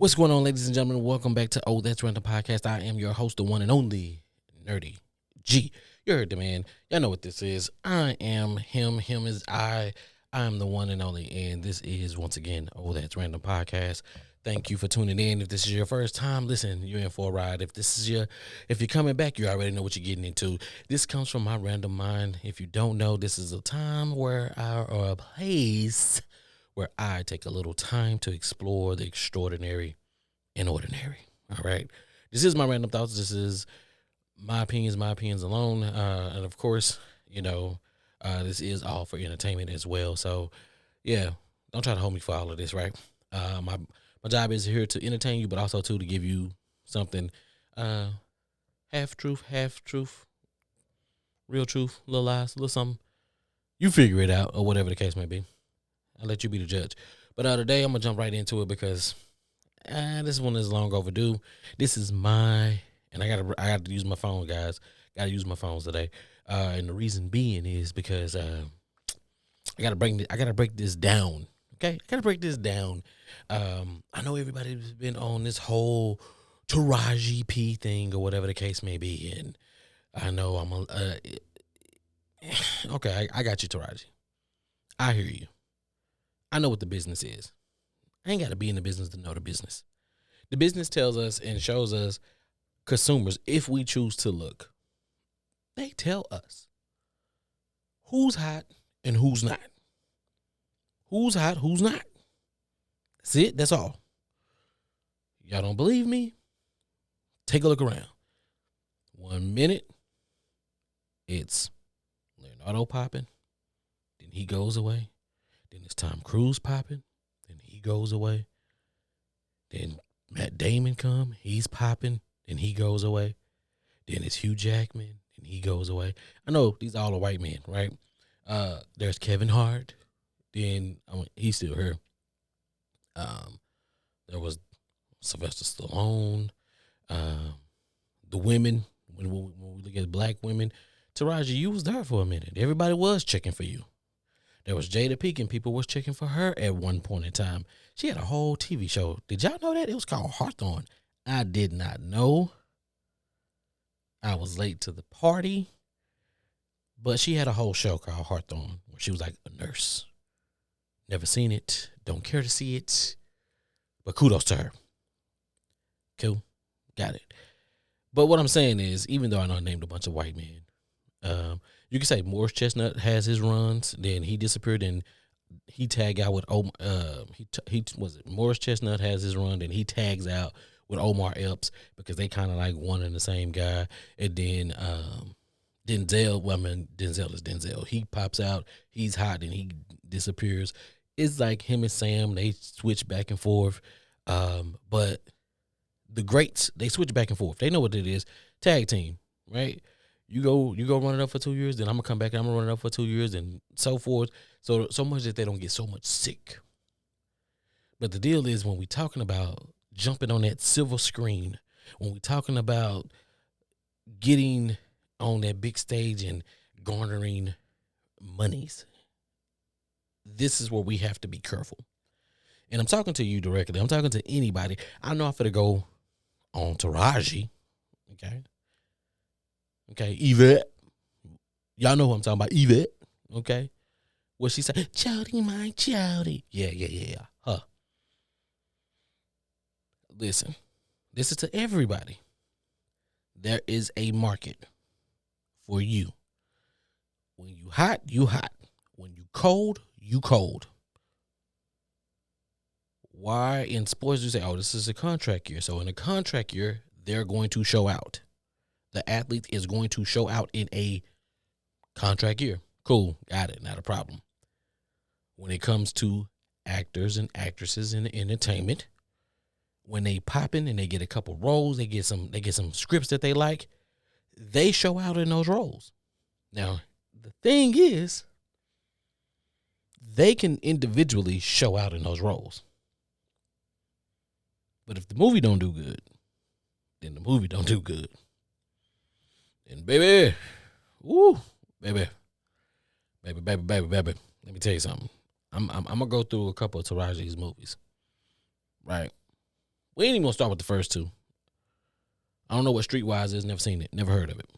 What's going on, ladies and gentlemen? Welcome back to That's Random Podcast. I am your host, the one and only Nerdy G. You heard the man. Y'all know what this is. I am him. Him is I. I am the one and only. And this is, once again, That's Random Podcast. Thank you for tuning in. If this is your first time, listen, you're in for a ride. If you're coming back, you already know what you're getting into. This comes from my random mind. If you don't know, this is a time or a place where I take a little time to explore the extraordinary and ordinary. All right. This is my random thoughts. This is my opinions alone. And of course, this is all for entertainment as well. So yeah, don't try to hold me for all of this, right? My job is here to entertain you, but also to give you something, half truth, real truth, little lies, little something. You figure it out, or whatever the case may be. I'll let you be the judge. But today I'm gonna jump right into it because this one is long overdue. This is and I gotta use my phone, guys. Gotta use my phones today. And the reason being is because I gotta break this down. Okay, I gotta break this down. I know everybody's been on this whole Taj P thing or whatever the case may be, and I know okay. I got you, Taraji. I hear you. I know what the business is. I ain't got to be in the business to know the business. The business tells us and shows us, consumers, if we choose to look, they tell us who's hot and who's not. Who's hot, who's not. That's it. That's all. Y'all don't believe me? Take a look around. 1 minute, it's Leonardo popping. Then he goes away. Then it's Tom Cruise popping. Then he goes away. Then Matt Damon come. He's popping. Then he goes away. Then it's Hugh Jackman. And he goes away. I know these all are white men, right? There's Kevin Hart. Then he's still here. There was Sylvester Stallone. The women, when we look at black women, Taraji, you was there for a minute. Everybody was checking for you. There was Jada Pinkett. People was checking for her at one point in time. She had a whole TV show. Did y'all know that? It was called Hart. I did not know. I was late to the party. But she had a whole show called Hart where she was like a nurse. Never seen it. Don't care to see it. But kudos to her. Cool. Got it. But what I'm saying is, even though I know I named a bunch of white men, you can say Morris Chestnut has his runs. Then he disappeared, and he tagged out with Morris Chestnut has his run, and he tags out with Omar Epps because they kind of like one and the same guy. And then Denzel. Well, I mean, Denzel is Denzel. He pops out. He's hot, and he disappears. It's like him and Sam. They switch back and forth. But the greats, they switch back and forth. They know what it is. Tag team, right? You go run it up for 2 years, then I'm gonna come back and I'm gonna run it up for 2 years, and so forth. So much that they don't get so much sick. But the deal is, when we talking about jumping on that silver screen, when we talking about getting on that big stage and garnering monies, this is where we have to be careful. And I'm talking to you directly. I'm talking to anybody. I know I'm finna go on Taraji. Okay, Yvette. Y'all know who I'm talking about, Yvette. Okay. What she said, Chowdy, my Chowdy. Yeah. Huh. Listen, this is to everybody. There is a market for you. When you hot, you hot. When you cold, you cold. Why in sports you say, oh, this is a contract year. So in a contract year, they're going to show out. The athlete is going to show out in a contract year. Cool. Got it. Not a problem. When it comes to actors and actresses in entertainment, when they pop in and they get a couple roles, they get some scripts that they like, they show out in those roles. Now, the thing is, they can individually show out in those roles. But if the movie don't do good, then the movie don't do good. And baby, baby. Let me tell you something. I'm gonna go through a couple of Taraji's movies, right? We ain't even gonna start with the first two. I don't know what Streetwise is. Never seen it. Never heard of it.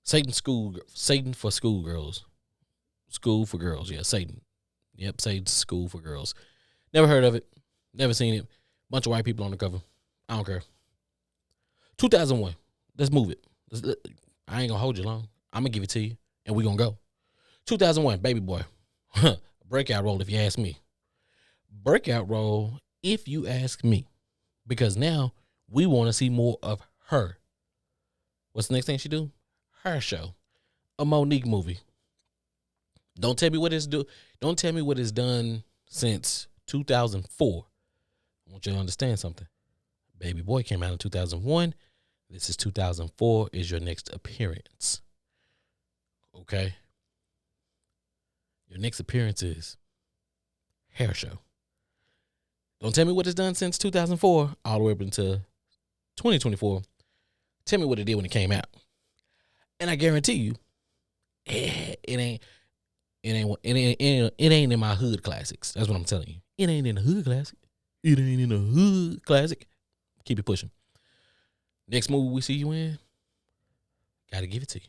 Satan for schoolgirls. School for girls. Yeah, Satan. Yep, Satan's School for Girls. Never heard of it. Never seen it. Bunch of white people on the cover. I don't care. 2001. Let's move it. I ain't gonna hold you long. I'm gonna give it to you, and we gonna go. 2001, Baby Boy. Breakout role, if you ask me. Breakout role, if you ask me, because now we want to see more of her. What's the next thing she do? Her show, a Monique movie. Don't tell me what it's do. Don't tell me what it's done since 2004. I want you to understand something. Baby Boy came out in 2001. This is 2004 is your next appearance. Okay? Your next appearance is Hair Show. Don't tell me what it's done since 2004 all the way up into 2024. Tell me what it did when it came out. And I guarantee you, it ain't in my hood classics. That's what I'm telling you. It ain't in the hood classic. It ain't in the hood classic. Keep it pushing. Next movie we see you in, gotta give it to you.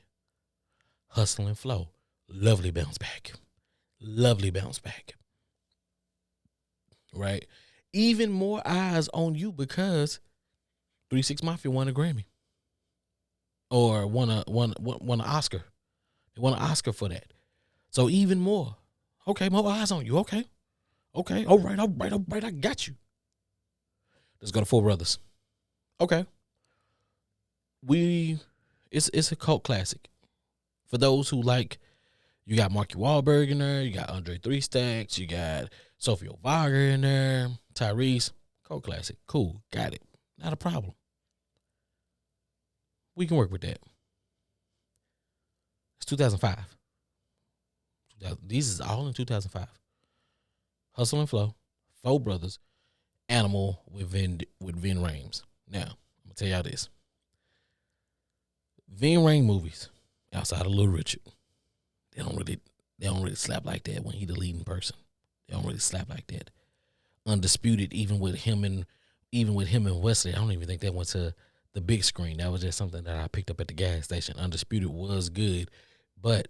Hustle and Flow. Lovely bounce back. Lovely bounce back. Right? Even more eyes on you because 3 6 Mafia won a Grammy. Or won an Oscar. They won an Oscar for that. So even more. Okay, more eyes on you. Okay. All right. I got you. Let's go to Four Brothers. Okay. It's a cult classic. For those who like, you got Marky Wahlberg in there, you got Andre Three Stacks, you got Sophia Vergara in there, Tyrese. Cult classic. Cool. Got it. Not a problem. We can work with that. It's 2005. These is all in 2005. Hustle and Flow, Four Brothers, Animal with Vin Rhames. Now, I'm gonna tell y'all this. Vin Rhames movies, outside of Little Richard, they don't really slap like that when he the leading person. They don't really slap like that. Undisputed, even with him and Wesley, I don't even think that went to the big screen. That was just something that I picked up at the gas station. Undisputed was good, but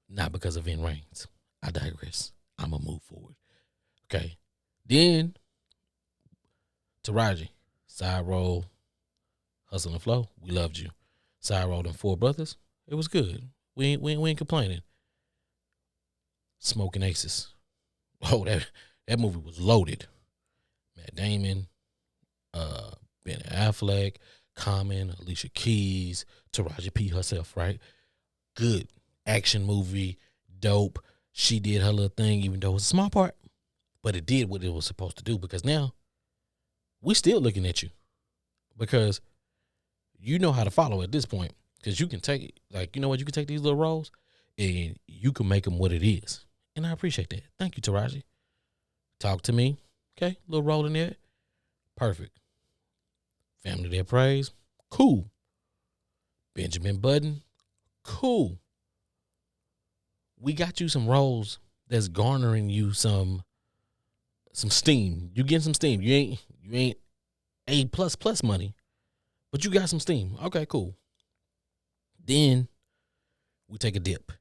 not because of Vin Rhames. I digress. I'm gonna move forward. Okay. Then Taraji, side role, Hustle and Flow. We loved you. Side role in Four Brothers. It was good. We ain't complaining. Smoking Aces. Oh, that movie was loaded. Matt Damon, Ben Affleck, Common, Alicia Keys, Taraji P herself, right? Good action movie, dope. She did her little thing, even though it was a small part, but it did what it was supposed to do, because now we still looking at you, because you know how to follow at this point, because you can take it. Like, you know what? You can take these little roles and you can make them what it is. And I appreciate that. Thank you, Taraji. Talk to me. Okay. Little role in there. Perfect. Family That Praise. Cool. Benjamin Button. Cool. We got you some roles that's garnering you some steam. You getting some steam. You ain't A plus money, but you got some steam. Okay, cool. Then we take a dip,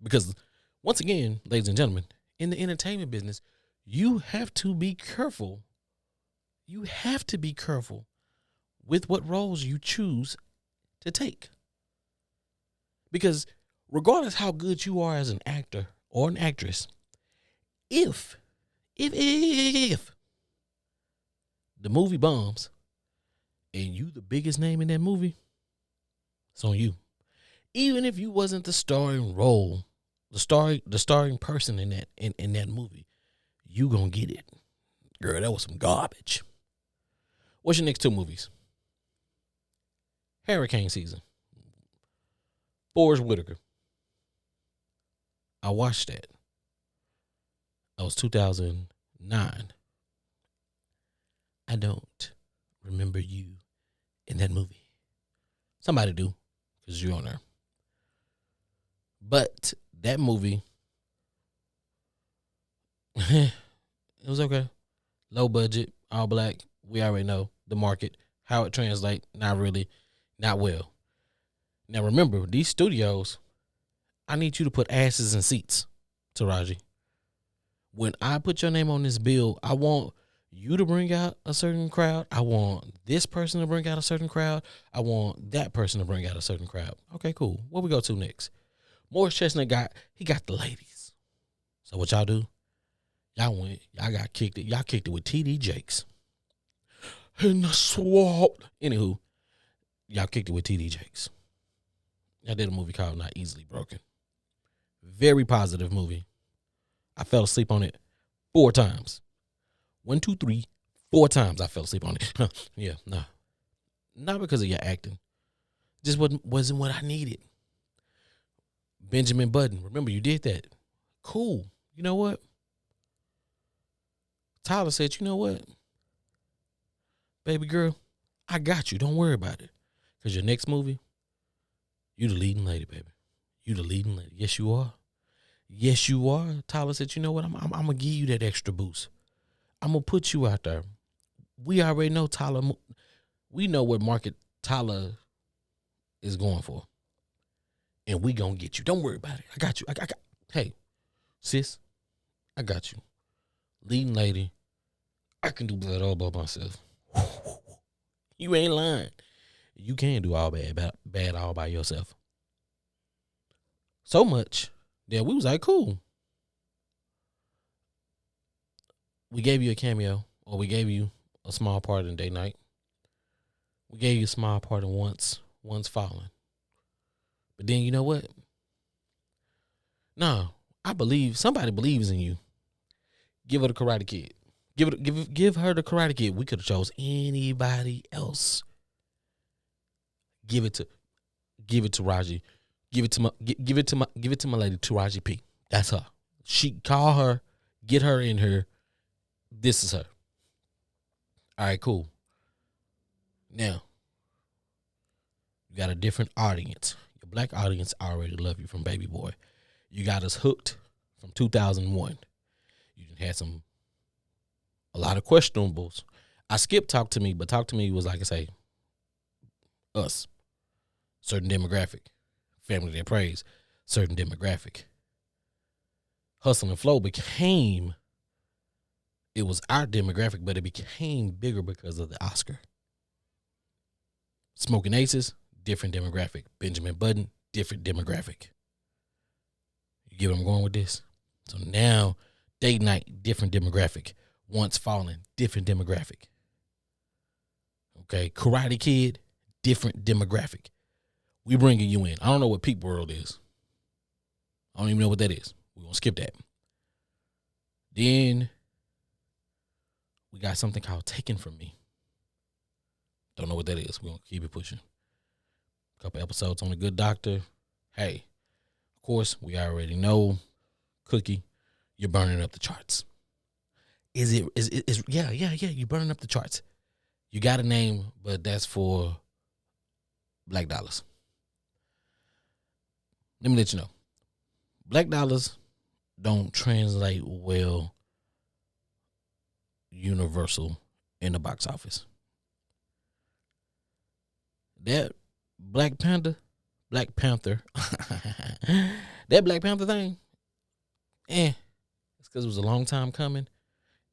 because once again, ladies and gentlemen, in the entertainment business, you have to be careful. You have to be careful with what roles you choose to take, because regardless how good you are as an actor or an actress, if the movie bombs and you the biggest name in that movie, it's on you. Even if you wasn't the starring role, the starring person in that movie, you gonna get it. Girl, that was some garbage. What's your next two movies? Hurricane Season. Forrest Whitaker. I watched that. That was 2009. I don't remember you in that movie. Somebody do, because you're on there. But that movie, it was okay. Low budget. all black. We already know the market, how it translates. Not really, not well. Now remember, these studios, I need you to put asses in seats, Taraji. When I put your name on this bill, I want you to bring out a certain crowd. I want this person to bring out a certain crowd. I want that person to bring out a certain crowd. Okay, cool. What we go to next? Morris Chestnut got the ladies. So what y'all do? Y'all kicked it with TD Jakes. In the swamp. Anywho, y'all kicked it with TD Jakes. Y'all did a movie called Not Easily Broken. Very positive movie. I fell asleep on it 4 times. 1, 2, 3, 4 times I fell asleep on it. Yeah, nah. Not because of your acting. Just wasn't what I needed. Benjamin Button. Remember, you did that. Cool. You know what? Tyler said, you know what? Baby girl, I got you. Don't worry about it. Because your next movie, you the leading lady, baby. You the leading lady. Yes, you are. Yes, you are. Tyler said, you know what? I'm going to give you that extra boost. I'm going to put you out there. We already know Tyler. We know what market Tyler is going for. And we going to get you. Don't worry about it. I got you. Hey, sis, I got you. Leading lady. I can do that all by myself. You ain't lying. You can do all bad all by yourself. So much that we was like, cool. We gave you a cameo, or we gave you a small part in Day Night. We gave you a small part in Once Fallen. But then you know what? No, I believe somebody believes in you. Give her the Karate Kid. Give her the Karate Kid. We could have chose anybody else. Give it to Raji. Give it to my lady Taraji P. That's her. Call her, get her in here. This is her. All right, cool. Now, you got a different audience. Your black audience already love you from Baby Boy. You got us hooked from 2001. You had a lot of questionables. I skipped Talk to Me, but Talk to Me was, like I say, us. Certain demographic. Family That Prays. Certain demographic. Hustle and Flow it was our demographic, but it became bigger because of the Oscar. Smoking Aces, different demographic. Benjamin Button, different demographic. You get where I'm going with this? So now, Date Night, different demographic. Once Fallen, different demographic. Okay, Karate Kid, different demographic. We bringing you in. I don't know what Peep World is. I don't even know what that is. We're going to skip that. Then we got something called Taken From Me. Don't know what that is. We're going to keep it pushing. A couple episodes on The Good Doctor. Hey, of course, we already know, Cookie, you're burning up the charts. Yeah, you're burning up the charts. You got a name, but that's for Black Dollars. Let me let you know. Black Dollars don't translate well universal in the box office. That Black Panther, that Black Panther thing, it's because it was a long time coming.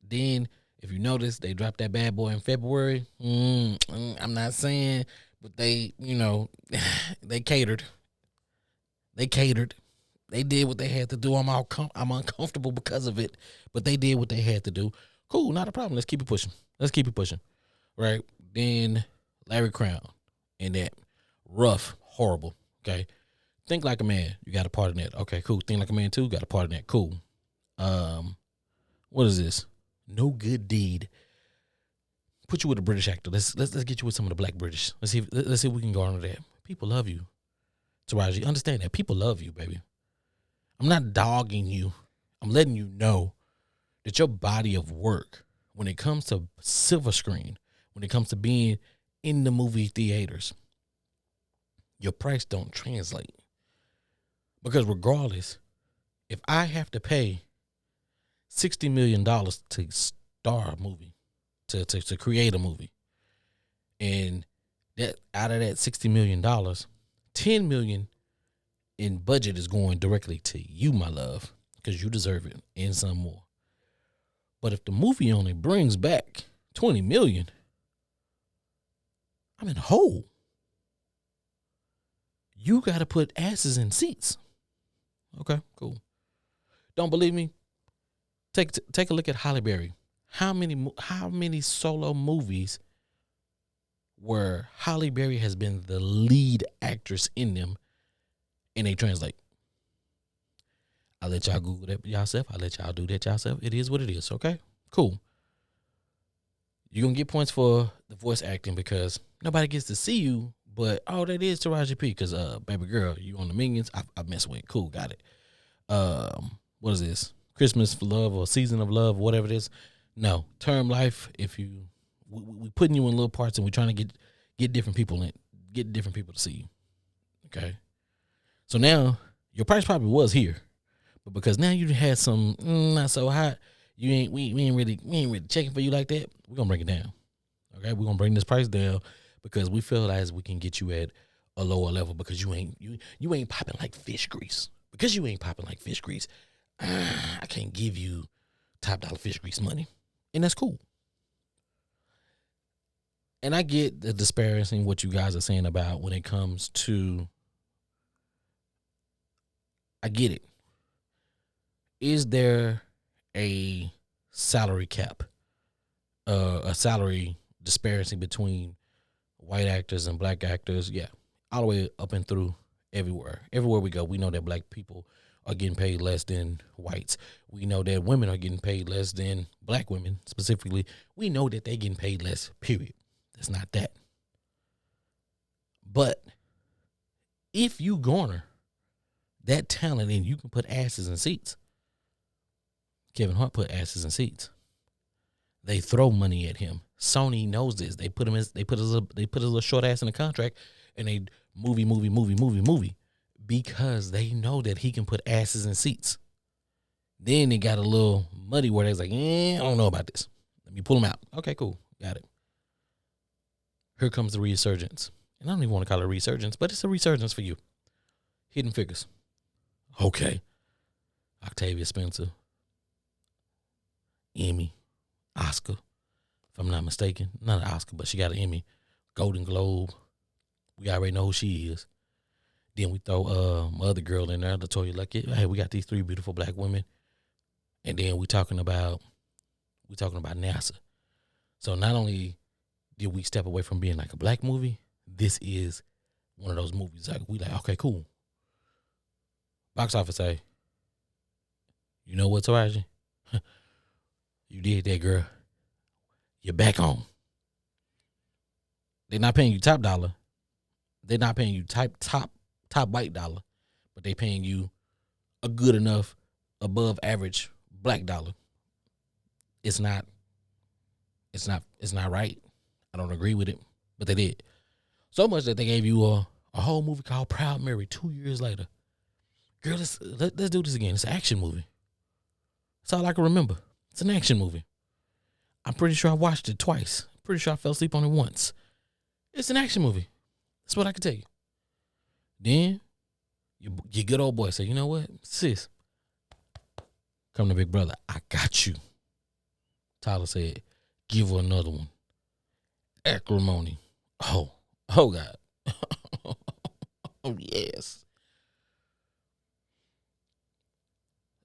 Then, if you notice, they dropped that bad boy in February. I'm not saying, but they, they catered. They did what they had to do. I'm uncomfortable because of it, but they did what they had to do. Cool, not a problem. Let's keep it pushing. Right? Then Larry Crown and that rough, horrible. Okay. Think Like a Man. You got a part in that. Okay, cool. Think Like a Man 2. Got a part in that. Cool. What is this? No Good Deed. Put you with a British actor. Let's get you with some of the black British. Let's see if we can go on to that. People love you. Taraji, understand that. People love you, baby. I'm not dogging you. I'm letting you know that your body of work, when it comes to silver screen, when it comes to being in the movie theaters, your price don't translate. Because regardless, if I have to pay $60 million to star a movie, to create a movie. And that out of that $60 million, $10 million in budget is going directly to you, my love, because you deserve it and some more. But if the movie only brings back $20 million, I'm in a hole. You got to put asses in seats. Okay, cool. Don't believe me? Take a look at Halle Berry. How many solo movies where Halle Berry has been the lead actress in them, and they translate? I'll let y'all Google that yourself. I'll let y'all do that yourself. It is what it is. Okay, cool. You're gonna get points for the voice acting because nobody gets to see you. But all that is Taraji P, because baby girl, you on the Minions. I mess with. Cool, got it. What is this? Christmas for Love or Season of Love, whatever it is. No, Term Life. If you, we putting you in little parts and we're trying to get different people in, get different people to see you. Okay. So now your price probably was here, but because now you had some not so hot, we ain't really checking for you like that. We're gonna bring it down. Okay, we're gonna bring this price down because we feel as we can get you at a lower level because you ain't popping like fish grease. Because you ain't popping like fish grease, I can't give you top dollar fish grease money. And that's cool. And I get the disparaging what you guys are saying about when it comes to, I get it. Is there a salary cap, a salary disparity between white actors and black actors? Yeah, all the way up and through everywhere. Everywhere we go, we know that black people are getting paid less than whites. We know that women are getting paid less than black women specifically. We know that they're getting paid less, period. That's not that. But if you garner that talent and you can put asses in seats, Kevin Hart put asses in seats. They throw money at him. Sony knows this. They put his little short ass in the contract, and they movie because they know that he can put asses in seats. Then it got a little muddy where they was like, I don't know about this. Let me pull him out. Okay, cool, got it. Here comes the resurgence, and I don't even want to call it a resurgence, but it's a resurgence for you. Hidden Figures. Okay. Octavia Spencer. Emmy. Oscar, if I'm not mistaken. Not an Oscar, but she got an Emmy. Golden Globe. We already know who she is. Then we throw my other girl in there, LaToya Luckett. Hey, we got these three beautiful black women. And then we talking about NASA. So not only did we step away from being like a black movie, this is one of those movies like we like, okay, cool. Box office say, you know what, Taraji? You did that, girl. You're back on. They're not paying you top dollar. They're not paying you top white dollar, but they paying you a good enough above average black dollar. It's not right. I don't agree with it, but they did. So much that they gave you a whole movie called Proud Mary 2 years later. Girl, let's do this again. It's an action movie. That's all I can remember. It's an action movie. I'm pretty sure I watched it twice. Pretty sure I fell asleep on it once. It's an action movie. That's what I can tell you. Then your good old boy say, you know what, sis, come to Big Brother. I got you. Tyler said, give her another one. Acrimony. Oh God. Oh yes.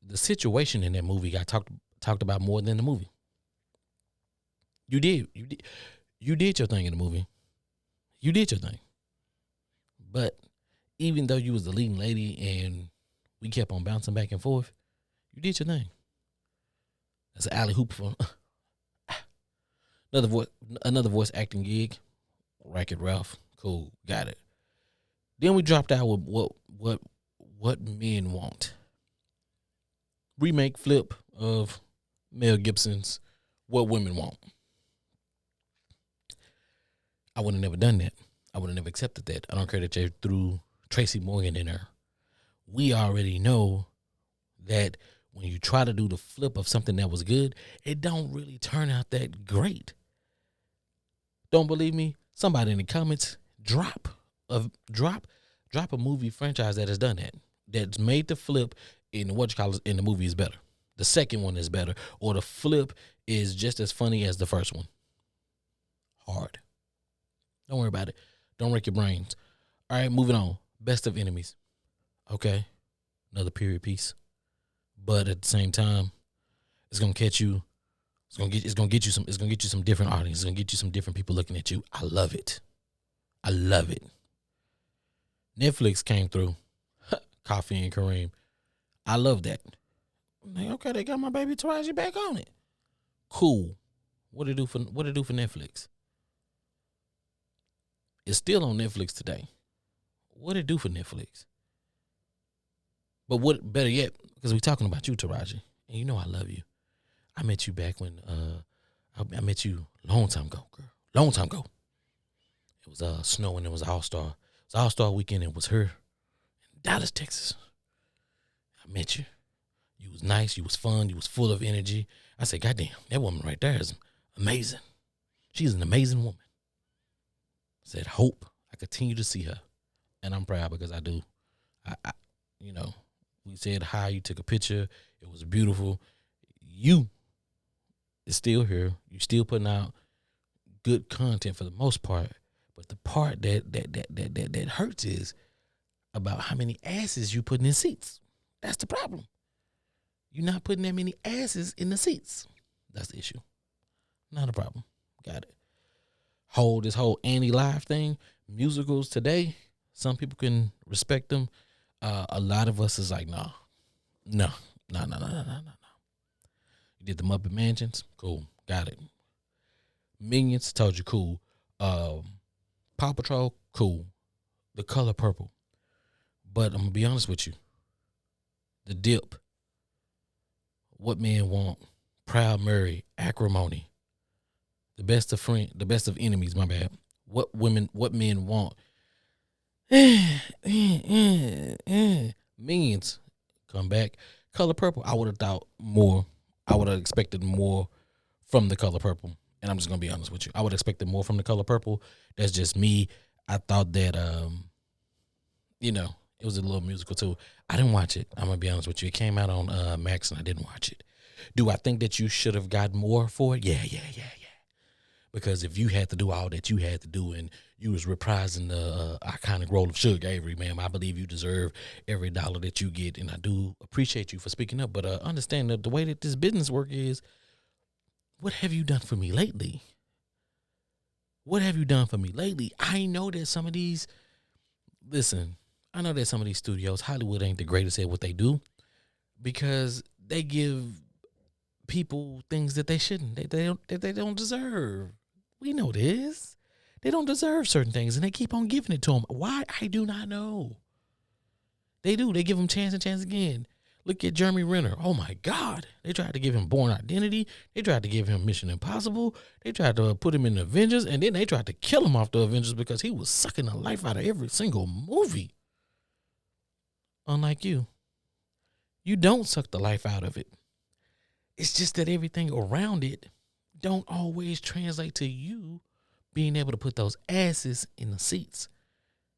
The situation in that movie got talked about more than the movie. You did your thing in the movie. You did your thing. But even though you was the leading lady and we kept on bouncing back and forth, you did your thing. That's an alley hoop for another voice acting gig. Wreck-It Ralph. Cool, got it. Then we dropped out with what men want. Remake flip of Mel Gibson's What Women Want. I would have never done that. I would have never accepted that. I don't care that you threw Tracy Morgan in there. We already know that when you try to do the flip of something that was good, it don't really turn out that great. Don't believe me? Somebody in the comments drop a movie franchise that has done that. That's made the flip in what you call it in the movie is better. The second one is better, or the flip is just as funny as the first one. Hard. Don't worry about it. Don't wreck your brains. All right, moving on. Best of Enemies. Okay, another period piece, but at the same time, it's gonna catch you. It's gonna get you some. It's gonna get you some different audience. It's gonna get you some different people looking at you. I love it. I love it. Netflix came through. Coffee and Kareem. I love that. Like, okay, they got my baby Taraji back on it. Cool. What it do for Netflix? It's still on Netflix today. What it do for Netflix? But what better yet, because we're talking about you, Taraji, and you know I love you. I met you back when I met you a long time ago, girl. Long time ago. It was snowing. It was All-Star. It was All-Star weekend. It was her in Dallas, Texas. I met you. You was nice. You was fun. You was full of energy. I said, God damn, that woman right there is amazing. She's an amazing woman. I said, hope I continue to see her. And I'm proud because I do. I you know, we said hi. You took a picture. It was beautiful. You is still here. You still putting out good content for the most part. But the part that hurts is about how many asses you putting in seats. That's the problem. You're not putting that many asses in the seats. That's the issue. Not a problem. Got it. This whole Annie Live thing, musicals today, some people can respect them. A lot of us is like, no. You did the Muppet Mansions, cool, got it. Minions, told you, cool. Paw Patrol, cool. The Color Purple. But I'm gonna be honest with you. The Dip, What Men Want, Proud Mary, Acrimony, The Best of Enemies, my bad. What Men Want. Minions, come back. Color Purple, I would have thought more. I would have expected more from The Color Purple. And I'm just going to be honest with you. I would have expected more from The Color Purple. That's just me. I thought that, it was a little musical too. I didn't watch it. I'm going to be honest with you. It came out on Max and I didn't watch it. Do I think that you should have got more for it? Yeah. Because if you had to do all that you had to do and you was reprising the iconic role of Suge Avery, ma'am, I believe you deserve every dollar that you get. And I do appreciate you for speaking up. But understand that the way that this business work is, what have you done for me lately? What have you done for me lately? I know that some of these, I know that some of these studios, Hollywood ain't the greatest at what they do because they give people things that they shouldn't, that they don't deserve. We know this. They don't deserve certain things, and they keep on giving it to them. Why? I do not know. They do. They give them chance and chance again. Look at Jeremy Renner. Oh, my God. They tried to give him Born Identity. They tried to give him Mission Impossible. They tried to put him in the Avengers, and then they tried to kill him off the Avengers because he was sucking the life out of every single movie. Unlike you. You don't suck the life out of it. It's just that everything around it don't always translate to you being able to put those asses in the seats.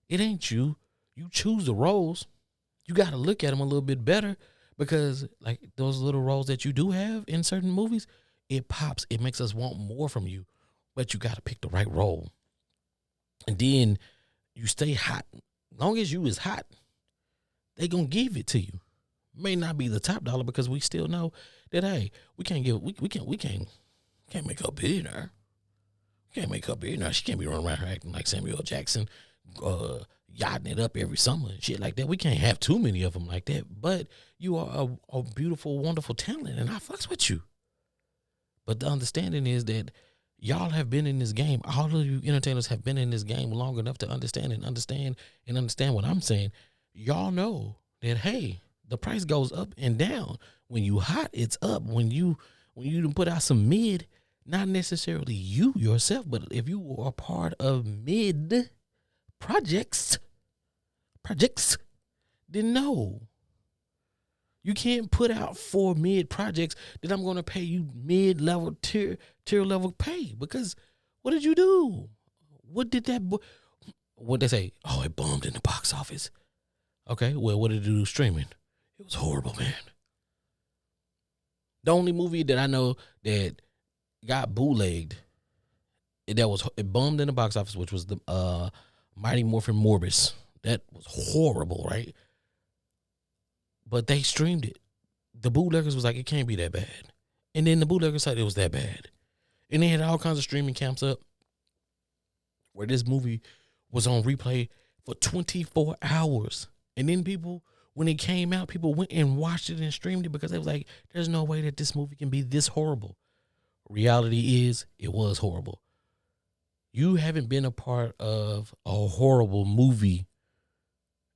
It ain't you. You choose the roles. You got to look at them a little bit better because like those little roles that you do have in certain movies, it pops. It makes us want more from you, but you got to pick the right role. And then you stay hot. Long as you is hot, they going to give it to you. May not be the top dollar because we still know that, hey, we can't make her a billionaire. We can't make her a billionaire. She can't be running around here acting like Samuel L. Jackson, yachting it up every summer and shit like that. We can't have too many of them like that. But you are a beautiful, wonderful talent, and I fucks with you. But the understanding is that y'all have been in this game. All of you entertainers have been in this game long enough to understand what I'm saying. Y'all know that, hey, the price goes up and down. When you hot, it's up. When you put out some mid, not necessarily you yourself, but if you are part of mid projects, then no. You can't put out 4 mid projects that I'm going to pay you mid-level tier level pay because What did you do? What did that? What they say? Oh, it bombed in the box office. Okay, well, what did it do streaming? It was horrible, man. The only movie that I know that got bootlegged, it bombed in the box office, which was the Mighty Morphin Morbus. That was horrible, right? But they streamed it. The bootleggers was like, it can't be that bad. And then the bootleggers said it was that bad. And they had all kinds of streaming camps up where this movie was on replay for 24 hours. And then people, when it came out, people went and watched it and streamed it because they was like, there's no way that this movie can be this horrible. Reality is, it was horrible. You haven't been a part of a horrible movie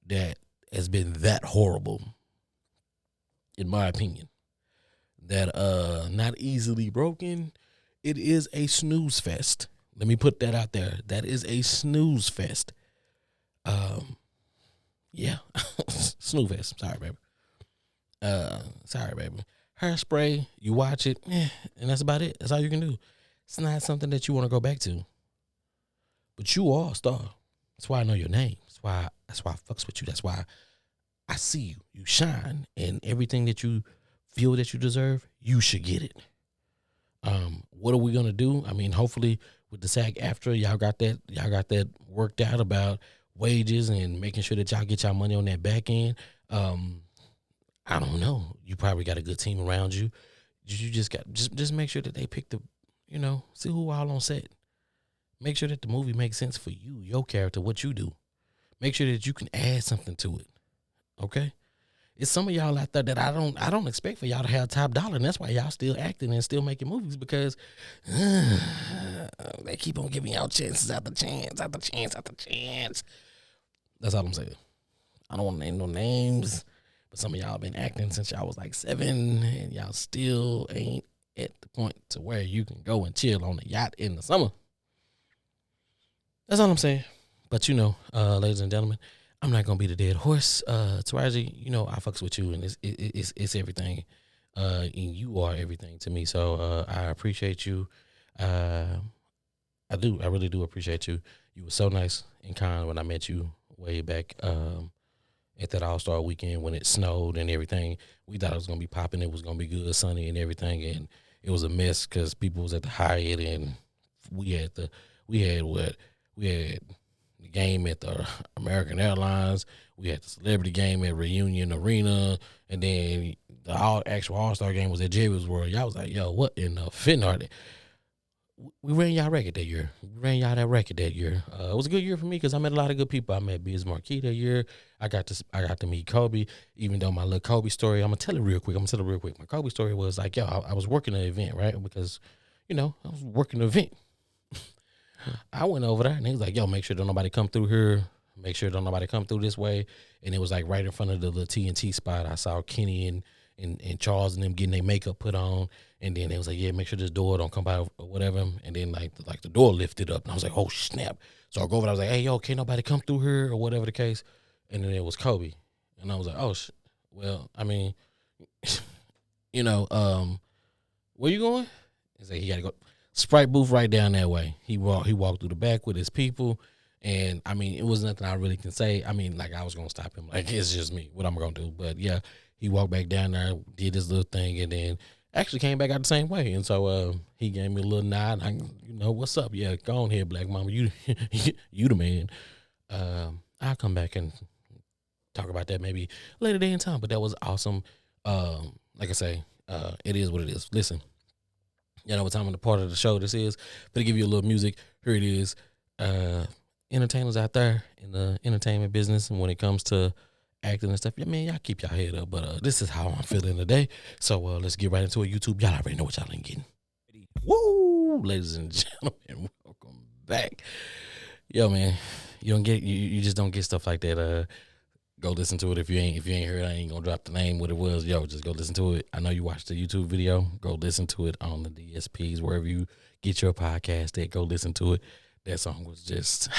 that has been that horrible, in my opinion. That not easily broken. It is a snooze fest. Let me put that out there. That is a snooze fest. Yeah. Snooze fest. Sorry, baby. Hairspray, you watch it, and that's about it. That's all you can do. It's not something that you want to go back to. But you are a star. That's why I know your name. That's why I fucks with you. That's why I see you. You shine, and everything that you feel that you deserve, you should get it. What are we gonna do? I mean, hopefully with the SAG-AFTRA, y'all got that worked out about wages and making sure that y'all get y'all money on that back end. I don't know. You probably got a good team around you. You just make sure that they pick see who all on set. Make sure that the movie makes sense for you, your character, what you do. Make sure that you can add something to it. Okay? It's some of y'all out there that I don't expect for y'all to have top dollar, and that's why y'all still acting and still making movies because they keep on giving y'all chances after chance. That's all I'm saying. I don't want to name no names, but some of y'all been acting since y'all was like 7, and y'all still ain't at the point to where you can go and chill on the yacht in the summer. That's all I'm saying. But ladies and gentlemen, I'm not gonna be the dead horse. Taraji, I fucks with you, and it's everything. And you are everything to me. So I appreciate you. I really do appreciate you. You were so nice and kind when I met you way back at that All-Star weekend when it snowed and everything. We thought it was gonna be popping. It was gonna be good, sunny, and everything, and it was a mess because people was at the Hyatt, and we had the game at the American Airlines. We had the celebrity game at Reunion Arena, and then the actual All-Star game was at Jerry's World. Y'all was like, yo, what in the fin are they? We ran y'all record that year. It was a good year for me because I met a lot of good people. I met Biz Marquis that year. I got to meet Kobe, even though my little Kobe story, I'm going to tell it real quick. My Kobe story was like, yo, I was working an event, right? Because, I was working an event. I went over there, and he was like, yo, make sure don't nobody come through here. Make sure don't nobody come through this way. And it was like right in front of the little TNT spot. I saw Kenny and Charles and them getting their makeup put on. And then they was like, yeah, make sure this door don't come by or whatever. And then like the door lifted up. And I was like, oh, snap. So I go over there. I was like, hey, yo, can't nobody come through here or whatever the case. And then it was Kobe. And I was like, oh, well, I mean, where you going? He said he got to go. Sprite booth right down that way. He walked through the back with his people, and I mean, it was nothing I really can say. I mean, like I was gonna stop him. Like it's just me. What I'm gonna do? But yeah, he walked back down there, did his little thing, and then actually came back out the same way. And so he gave me a little nod. What's up? Yeah, go on here, Black Mama. You you the man. I'll come back and talk about that maybe later day in time. But that was awesome. Like I say, it is what it is. Listen. You know what time of the part of the show this is. But to give you a little music, here it is. Entertainers out there in the entertainment business, and when it comes to acting and stuff, y'all keep y'all head up. But this is how I'm feeling today. So let's get right into it. YouTube, y'all already know what y'all ain't getting. Woo, ladies and gentlemen, welcome back. Yo, man, you just don't get stuff like that. Go listen to it. If you ain't heard, I ain't gonna drop the name what it was. Yo, just go listen to it. I know you watched the YouTube video. Go listen to it on the DSPs, wherever you get your podcast at. Go listen to it. That song was just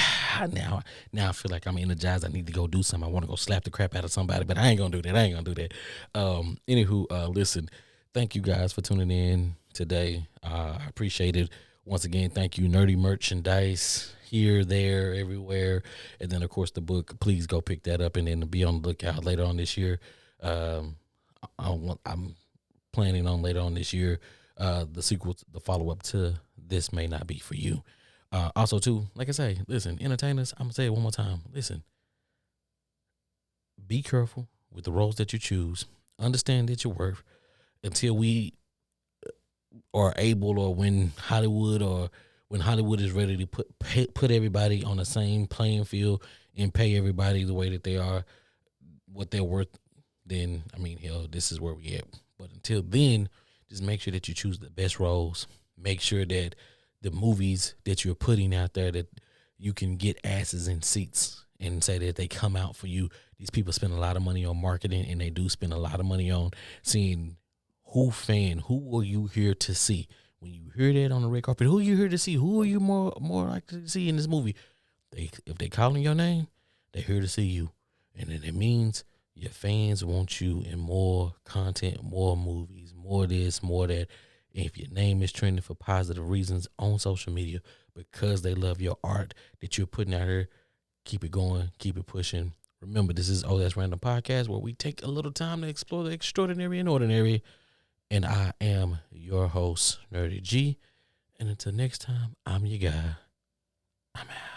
now I feel like I'm energized. I need to go do something. I want to go slap the crap out of somebody, but I ain't gonna do that. Anywho, listen, thank you guys for tuning in today. I appreciate it. Once again, thank you, Nerdy Merchandise, here, there, everywhere. And then, of course, the book. Please go pick that up and then be on the lookout later on this year. I'm planning on later on this year the sequel, the follow-up to This May Not Be For You. Also, too, like I say, listen, entertainers, I'm going to say it one more time. Listen, be careful with the roles that you choose. Understand that you're worth until we are able, or when Hollywood is ready to put everybody on the same playing field and pay everybody the way that they are, what they're worth, then, I mean, hell, this is where we at. But until then, just make sure that you choose the best roles. Make sure that the movies that you're putting out there, that you can get asses in seats and say that they come out for you. These people spend a lot of money on marketing, and they do spend a lot of money on seeing who are you here to see. When you hear that on the red carpet, who are you here to see? Who are you more likely to see in this movie? If they calling your name, they're here to see you. And then it means your fans want you in more content, more movies, more this, more that. And if your name is trending for positive reasons on social media because they love your art that you're putting out here, keep it going, keep it pushing. Remember, this is That's Random Podcast, where we take a little time to explore the extraordinary and ordinary. And I am your host, Nerdy G. And until next time, I'm your guy. I'm out.